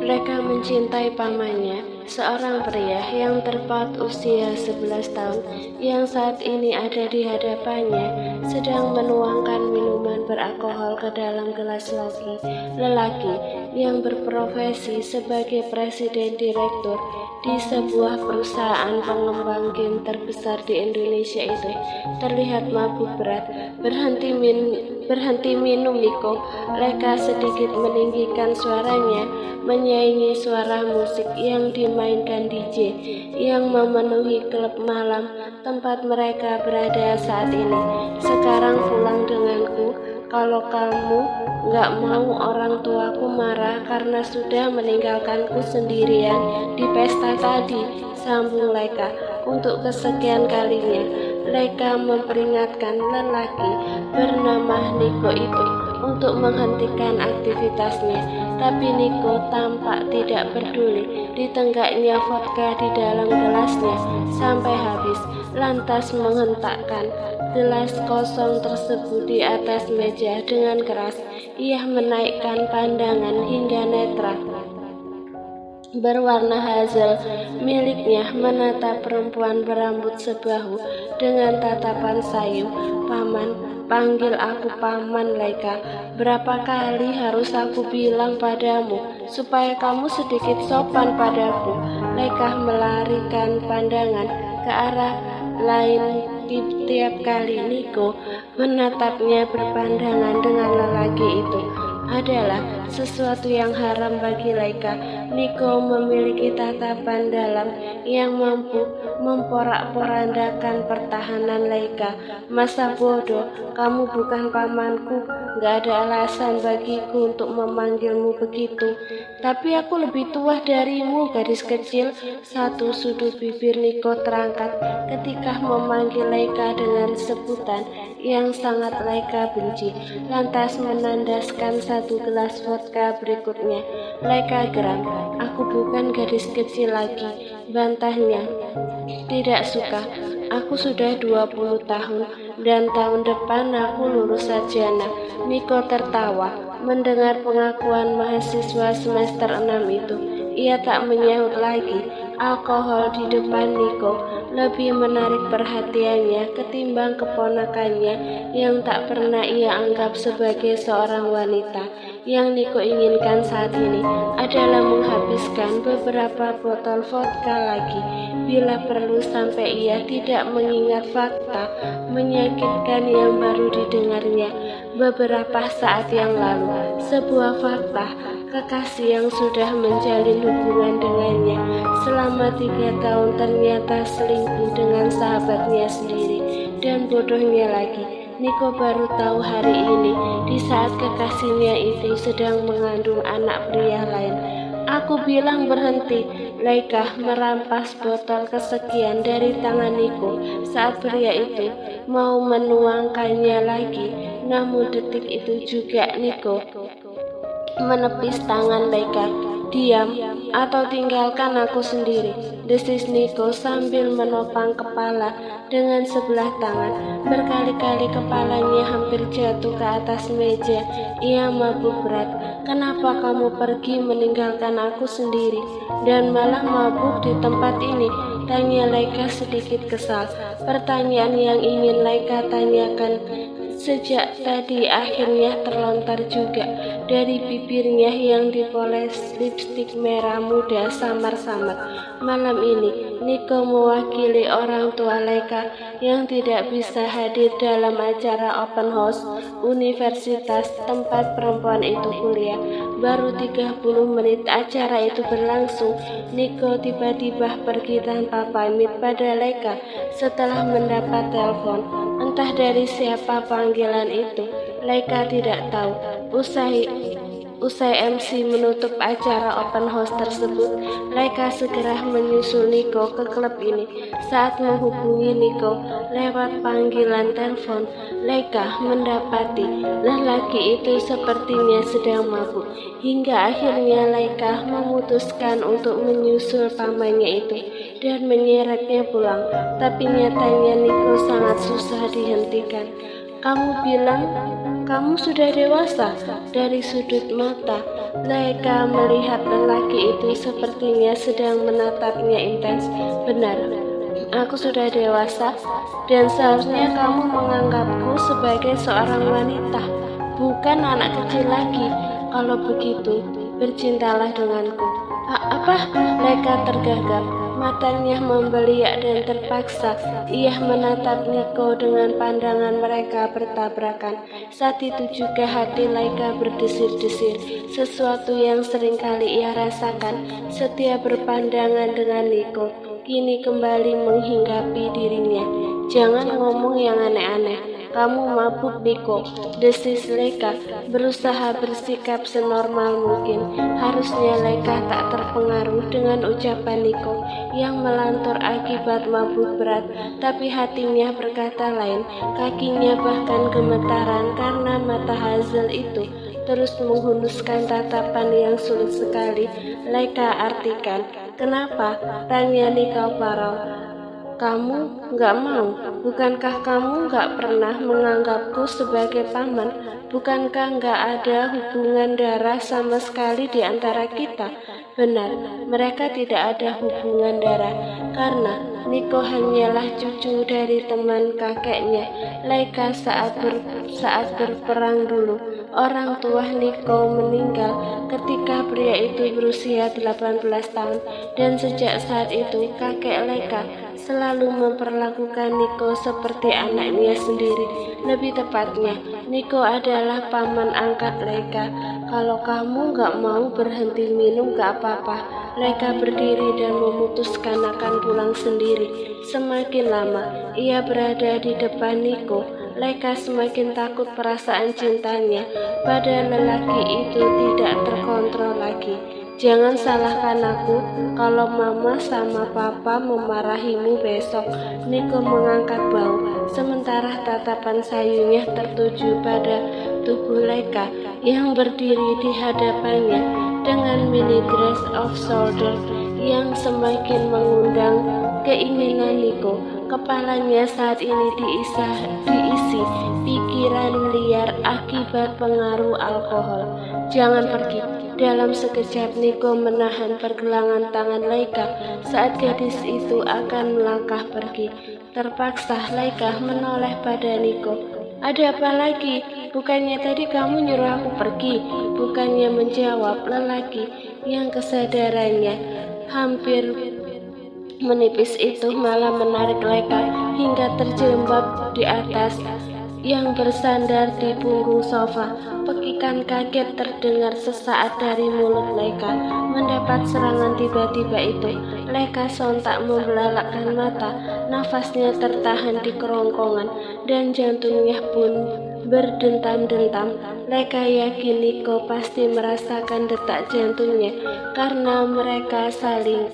Leka mencintai pamannya, seorang pria yang tepat usia 11 tahun yang saat ini ada di hadapannya sedang menuangkan minuman beralkohol ke dalam gelas lelaki yang berprofesi sebagai presiden direktur di sebuah perusahaan pengembang game terbesar di Indonesia itu terlihat mabuk berat. Berhenti minum Niko. Leka sedikit meninggikan suaranya menyaingi suara musik yang dimainkan DJ yang memenuhi klub malam tempat mereka berada saat ini. Sekarang pulang denganku. Kalau kamu gak mau orang tuaku marah karena sudah meninggalkanku sendirian di pesta tadi, sambung Leka. Untuk kesekian kalinya, Leka memperingatkan lelaki bernama Niko itu untuk menghentikan aktivitasnya. Tapi Niko tampak tidak peduli. Ditenggaknya vodka di dalam gelasnya sampai habis, lantas menghentakkan gelas kosong tersebut di atas meja dengan keras. Ia menaikkan pandangan hingga netra berwarna hazel miliknya menatap perempuan berambut sebahu dengan tatapan sayu. Paman, panggil aku paman Leka. Berapa kali harus aku bilang padamu supaya kamu sedikit sopan padaku? Leka melarikan pandangan ke arah lain. Tiap kali Niko menatapnya berpandangan dengan lelaki itu adalah sesuatu yang haram bagi Leka. Niko memiliki tatapan dalam yang mampu memporak-porandakan pertahanan Leka. Masa bodoh, kamu bukan pamanku. Gak ada alasan bagiku untuk memanggilmu begitu. Tapi aku lebih tua darimu, gadis kecil. Satu sudut bibir Niko terangkat ketika memanggil Leka dengan sebutan yang sangat Leka benci, lantas menandaskan satu gelas vodka berikutnya. Leka geram. Aku bukan gadis kecil lagi, bantahnya. Tidak suka. Aku sudah 20 tahun dan tahun depan aku lulus sarjana. Niko tertawa mendengar pengakuan mahasiswa semester 6 itu. Ia tak menyahut lagi. Alkohol di depan Niko lebih menarik perhatiannya ketimbang keponakannya yang tak pernah ia anggap sebagai seorang wanita. Yang Niko inginkan saat ini adalah menghabiskan beberapa botol vodka lagi, bila perlu sampai ia tidak mengingat fakta menyakitkan yang baru didengarnya beberapa saat yang lalu. Sebuah fakta, kekasih yang sudah menjalin hubungan dengannya selama 3 tahun ternyata selingkuh dengan sahabatnya sendiri. Dan bodohnya lagi, Niko baru tahu hari ini di saat kekasihnya itu sedang mengandung anak pria lain. Aku bilang berhenti. Leka merampas botol kesekian dari tangan Niko saat pria itu mau menuangkannya lagi. Namun detik itu juga Niko menepis tangan Leka. Diam atau tinggalkan aku sendiri, desis Niko sambil menopang kepala dengan sebelah tangan. Berkali-kali kepalanya hampir jatuh ke atas meja. Ia mabuk berat. Kenapa kamu pergi meninggalkan aku sendiri dan malah mabuk di tempat ini? Tanya Leka sedikit kesal. Pertanyaan yang ingin Leka tanyakan sejak tadi akhirnya terlontar juga dari bibirnya yang dipoles lipstik merah muda samar-samar. Malam ini Niko mewakili orang tua Leka yang tidak bisa hadir dalam acara open house universitas tempat perempuan itu kuliah. Baru 30 menit acara itu berlangsung, Niko tiba-tiba pergi tanpa pamit pada Leka setelah mendapat telepon. Entah dari siapa panggilan itu, Leka tidak tahu. Usai MC menutup acara open house tersebut, Leka segera menyusul Niko ke klub ini. Saat menghubungi Niko lewat panggilan telepon, Leka mendapati lelaki itu sepertinya sedang mabuk. Hingga akhirnya Leka memutuskan untuk menyusul pamannya itu dan menyeretnya pulang. Tapi nyatanya Niko sangat susah dihentikan. Kamu bilang kamu sudah dewasa. Dari sudut mata, Laika melihat lelaki itu sepertinya sedang menatapnya intens. Benar, aku sudah dewasa dan seharusnya kamu menganggapku sebagai seorang wanita, bukan anak kecil lagi. Kalau begitu, bercintalah denganku. Apa? Laika tergagap. Matanya membeliak dan terpaksa ia menatap Niko dengan pandangan mereka bertabrakan. Saat itu juga hati Laika berdesir-desir, sesuatu yang seringkali ia rasakan setiap berpandangan dengan Niko kini kembali menghinggapi dirinya. Jangan ngomong yang aneh-aneh. Kamu mabuk, Niko, desis Laika, berusaha bersikap senormal mungkin. Harusnya Laika tak terpengaruh dengan ucapan Niko yang melantur akibat mabuk berat, tapi hatinya berkata lain. Kakinya bahkan gemetaran karena mata Hazel itu terus menghunuskan tatapan yang sulit sekali Laika artikan. Kenapa? Tanya Niko Parau. Kamu nggak mau? Bukankah kamu nggak pernah menganggapku sebagai paman? Bukankah nggak ada hubungan darah sama sekali di antara kita? Benar, mereka tidak ada hubungan darah karena Niko hanyalah cucu dari teman kakeknya Laika saat berperang dulu. Orang tua Niko meninggal ketika pria itu berusia 18 tahun dan sejak saat itu kakek Laika selalu memperlakukan Niko seperti anaknya sendiri. Lebih tepatnya, Niko adalah paman angkat Laika. Kalau kamu nggak mau berhenti minum nggak apa-apa. Laika berdiri dan memutuskan akan pulang sendiri. Semakin lama ia berada di depan Niko, Laika semakin takut perasaan cintanya pada lelaki itu tidak terkontrol lagi. Jangan salahkan aku kalau mama sama papa memarahimu besok. Niko mengangkat bahu, sementara tatapan sayunya tertuju pada tubuh Laika yang berdiri di hadapannya dengan mini dress of shoulder yang semakin mengundang keinginan Niko. Kepalanya saat ini diisi pikiran liar akibat pengaruh alkohol. Jangan pergi. Dalam sekejap Niko menahan pergelangan tangan Laika saat gadis itu akan melangkah pergi. Terpaksa Laika menoleh pada Niko. Ada apa lagi? Bukannya tadi kamu nyuruh aku pergi? Bukannya menjawab lelaki yang kesadarannya hampir menipis itu malah menarik Laika hingga terjebak di atas yang bersandar di punggung sofa. Pekikan kaget terdengar sesaat dari mulut Laika. Mendapat serangan tiba-tiba itu, Laika sontak membelalakkan mata. Nafasnya tertahan di kerongkongan dan jantungnya pun berdentam-dentam. Laika yakin Niko pasti merasakan detak jantungnya karena mereka saling.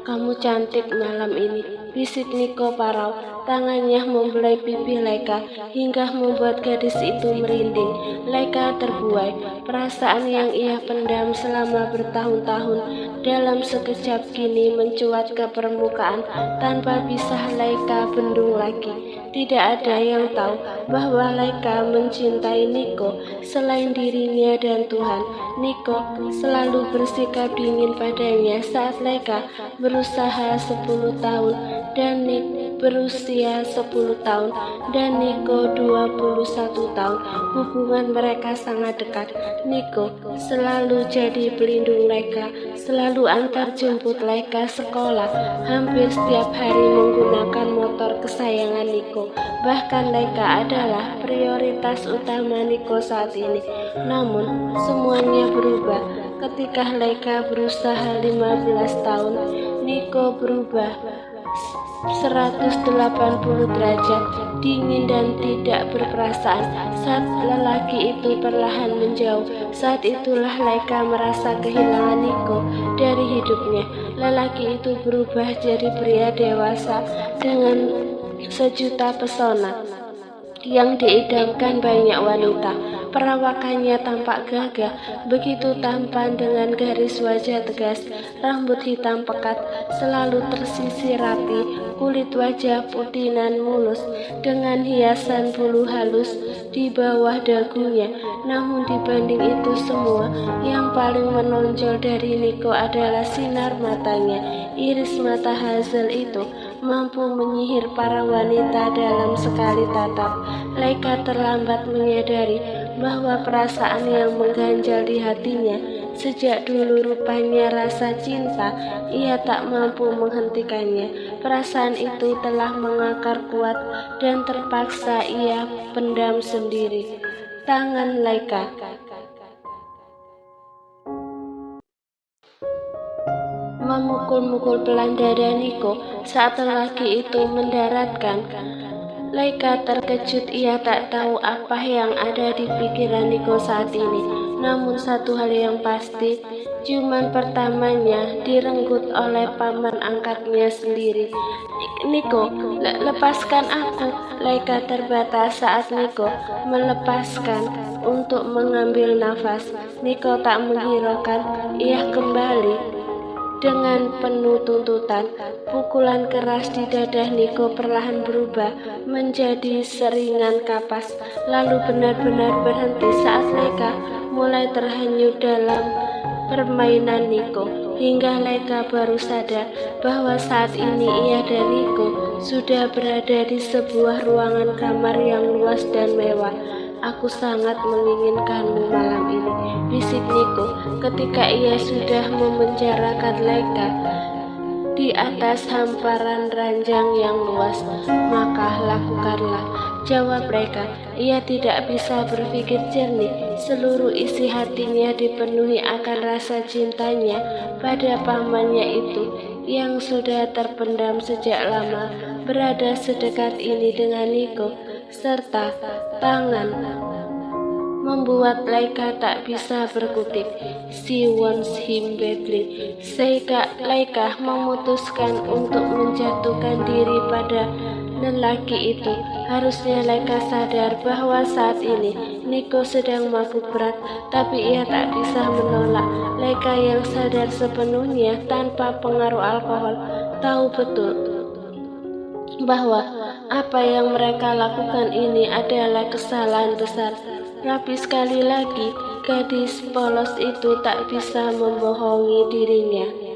Kamu cantik malam ini, bisik Niko Parau. Tangannya membelai pipi Laika hingga membuat gadis itu merinding. Laika terbuai. Perasaan yang ia pendam selama bertahun-tahun dalam sekejap kini mencuat ke permukaan tanpa bisa Laika bendung lagi. Tidak ada yang tahu bahwa Laika mencintai Niko selain dirinya dan Tuhan. Niko selalu bersikap dingin padanya saat Laika berusaha 10 tahun dan berusia 10 tahun dan Niko 21 tahun. Hubungan mereka sangat dekat. Niko selalu jadi pelindung Laika, selalu antar jemput Laika sekolah, hampir setiap hari menggunakan motor kesayangan Niko. Bahkan Laika adalah prioritas utama Niko saat ini. Namun semuanya berubah ketika Laika berusaha 15 tahun. Niko berubah 180 derajat, dingin dan tidak berperasaan saat lelaki itu perlahan menjauh. Saat itulah Laika merasa kehilangan Niko dari hidupnya. Lelaki itu berubah jadi pria dewasa dengan sejuta pesona yang diidamkan banyak wanita. Perawakannya tampak gagah, begitu tampan dengan garis wajah tegas, rambut hitam pekat, selalu tersisir rapi, kulit wajah putih nan mulus, dengan hiasan bulu halus di bawah dagunya. Namun dibanding itu semua, yang paling menonjol dari Niko adalah sinar matanya. Iris mata Hazel itu mampu menyihir para wanita dalam sekali tatap. Laika terlambat menyadari bahwa perasaan yang mengganjal di hatinya sejak dulu rupanya rasa cinta. Ia tak mampu menghentikannya. Perasaan itu telah mengakar kuat dan terpaksa ia pendam sendiri. Tangan Laika memukul-mukul pelan dada Niko saat lelaki itu mendaratkan. Laika terkejut, ia tak tahu apa yang ada di pikiran Niko saat ini. Namun satu hal yang pasti, ciuman pertamanya direnggut oleh paman angkatnya sendiri. Niko, lepaskan aku. Laika terbatas saat Niko melepaskan untuk mengambil nafas. Niko tak menghiraukan, ia kembali dengan penuh tuntutan. Pukulan keras di dada Niko perlahan berubah menjadi seringan kapas, lalu benar-benar berhenti saat Laika mulai terhanyut dalam permainan Niko, hingga Laika baru sadar bahwa saat ini ia dan Niko sudah berada di sebuah ruangan kamar yang luas dan mewah. Aku sangat menginginkanmu malam ini, bisik Niko ketika ia sudah memenjarakan Laika di atas hamparan ranjang yang luas. Maka lakukanlah, jawab Laika. Ia tidak bisa berpikir jernih. Seluruh isi hatinya dipenuhi akan rasa cintanya pada pamannya itu yang sudah terpendam sejak lama, berada sedekat ini dengan Niko, serta tangan membuat Laika tak bisa berkutik. She wants him badly. Sehingga Laika memutuskan untuk menjatuhkan diri pada lelaki itu. Harusnya Laika sadar bahwa saat ini Niko sedang mabuk berat, tapi ia tak bisa menolak. Laika yang sadar sepenuhnya tanpa pengaruh alkohol tahu betul bahwa apa yang mereka lakukan ini adalah kesalahan besar. Tapi sekali lagi, gadis polos itu tak bisa membohongi dirinya.